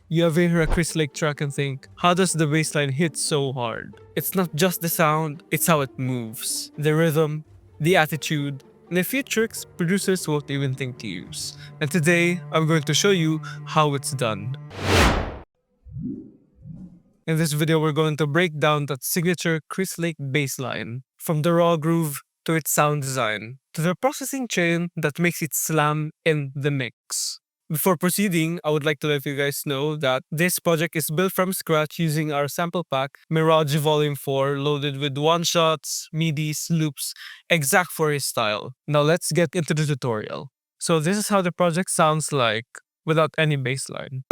You ever hear a Chris Lake track and think, how does the bass line hit so hard? It's not just the sound, it's how it moves, the rhythm, the attitude, and a few tricks producers won't even think to use. And today, I'm going to show you how it's done. In this video, we're going to break down that signature Chris Lake bass line, from the raw groove to its sound design, to the processing chain that makes it slam in the mix. Before proceeding, I would like to let you guys know that this project is built from scratch using our sample pack, Mirage Volume 4, loaded with one-shots, MIDIs, loops, exact for his style. Now let's get into the tutorial. So this is how the project sounds like without any bass line.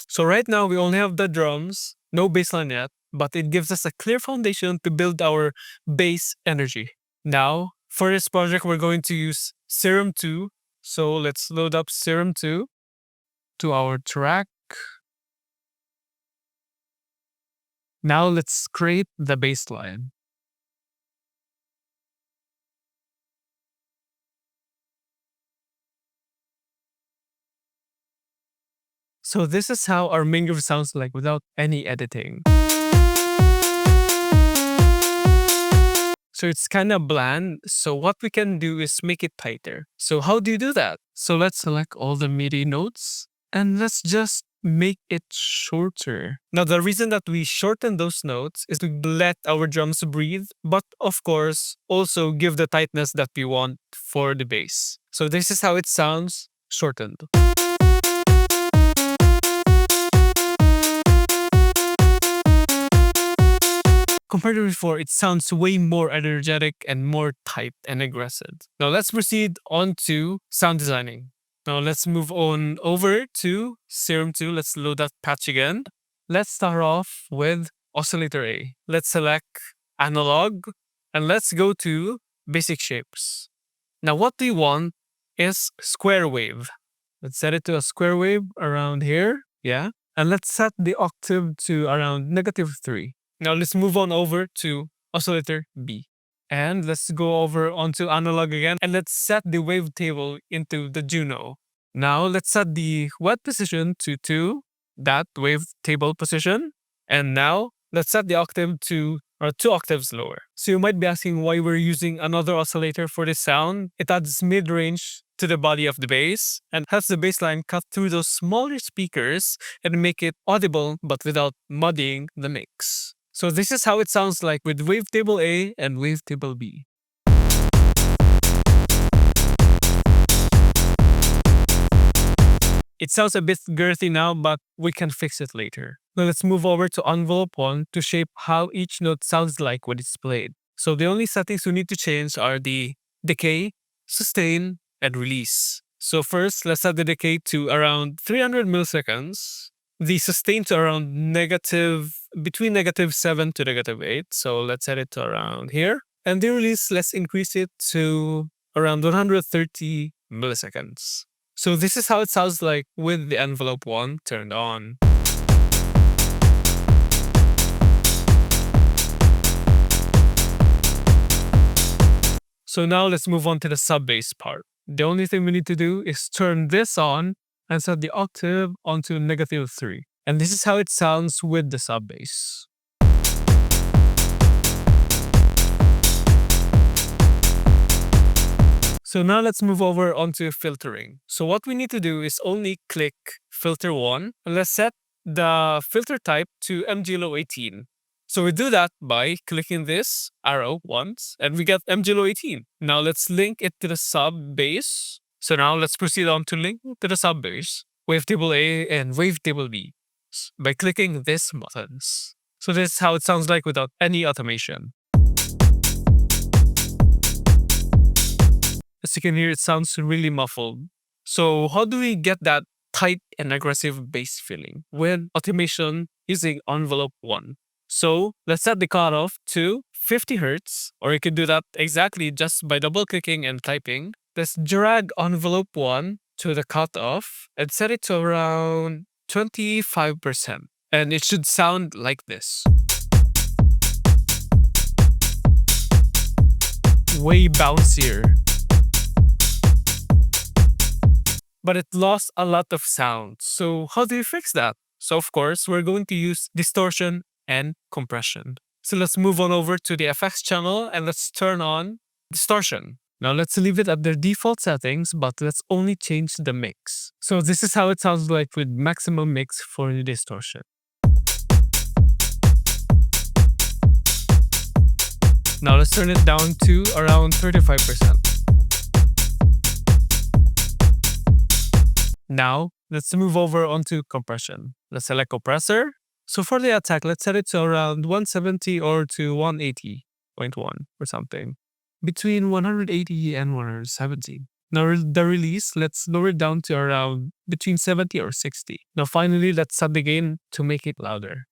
So right now we only have the drums, no bassline yet, but it gives us a clear foundation to build our bass energy. Now, for this project, we're going to use Serum 2. So let's load up Serum 2 to our track. Now let's create the bassline. So this is how our main groove sounds like without any editing. So it's kind of bland, so what we can do is make it tighter. So how do you do that? So let's select all the MIDI notes and let's just make it shorter. Now the reason that we shorten those notes is to let our drums breathe, but of course also give the tightness that we want for the bass. So this is how it sounds shortened. Compared to before, it sounds way more energetic and more tight and aggressive. Now let's proceed on to sound designing. Now let's move on over to Serum 2. Let's load that patch again. Let's start off with oscillator A. Let's select analog and let's go to basic shapes. Now what we want is square wave. Let's set it to a square wave around here. Yeah. And let's set the octave to around -3. Now let's move on over to oscillator B. And let's go over onto analog again. And let's set the wavetable into the Juno. Now let's set the wet position to 2, that wavetable position. And now let's set the octave to 2 octaves lower. So you might be asking why we're using another oscillator for this sound. It adds mid-range to the body of the bass and helps the bass line cut through those smaller speakers and make it audible but without muddying the mix. So this is how it sounds like with wavetable A and wavetable B. It sounds a bit girthy now, but we can fix it later. Now let's move over to envelope 1 to shape how each note sounds like when it's played. So the only settings we need to change are the decay, sustain, and release. So first, let's set the decay to around 300 milliseconds. The sustain to around between -7 to -8. So let's set it to around here. And the release, let's increase it to around 130 milliseconds. So this is how it sounds like with the envelope 1 turned on. So now let's move on to the sub bass part. The only thing we need to do is turn this on and set the octave onto -3. And this is how it sounds with the sub bass. So now let's move over onto filtering. So what we need to do is only click filter 1 and let's set the filter type to MGLO 18. So we do that by clicking this arrow once and we get MGLO 18. Now let's link it to the sub bass. So now let's proceed on to link to the sub bass, wavetable A and wavetable B by clicking these buttons. So this is how it sounds like without any automation. As you can hear, it sounds really muffled. So how do we get that tight and aggressive bass feeling with automation using envelope 1? So let's set the cutoff to 50 Hz, or you can do that exactly just by double clicking and typing. Let's drag envelope 1 to the cutoff and set it to around 25%. And it should sound like this. way bouncier. But it lost a lot of sound. So how do you fix that? So of course, we're going to use distortion and compression. So let's move on over to the effects channel and let's turn on distortion. Now let's leave it at their default settings, but let's only change the mix. So this is how it sounds like with maximum mix for the distortion. Now let's turn it down to around 35%. Now, let's move over onto compression. Let's select compressor. So for the attack, let's set it to around 170 or to 180.1 or something. Between 180 and 170. Now the release, let's lower it down to around between 70 or 60. Now finally, let's set the gain to make it louder.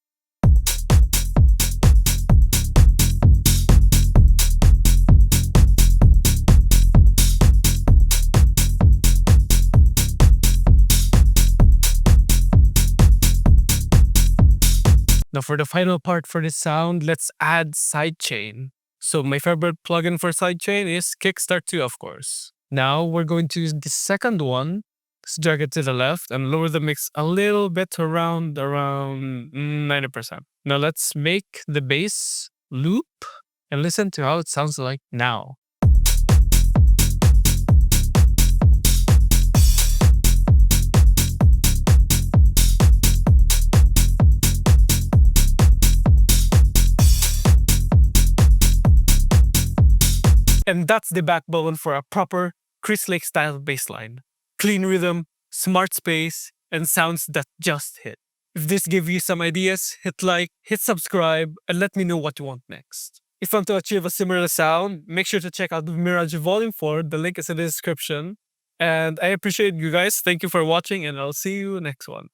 Now for the final part for this sound, let's add sidechain. So my favorite plugin for sidechain is Kickstart 2, of course. Now we're going to use the second one. Let's drag it to the left and lower the mix a little bit around 90%. Now let's make the bass loop and listen to how it sounds like now. And that's the backbone for a proper Chris Lake style bassline. Clean rhythm, smart space, and sounds that just hit. If this gave you some ideas, hit like, hit subscribe, and let me know what you want next. If you want to achieve a similar sound, make sure to check out the Mirage Volume 4, the link is in the description. And I appreciate you guys, thank you for watching, and I'll see you next one.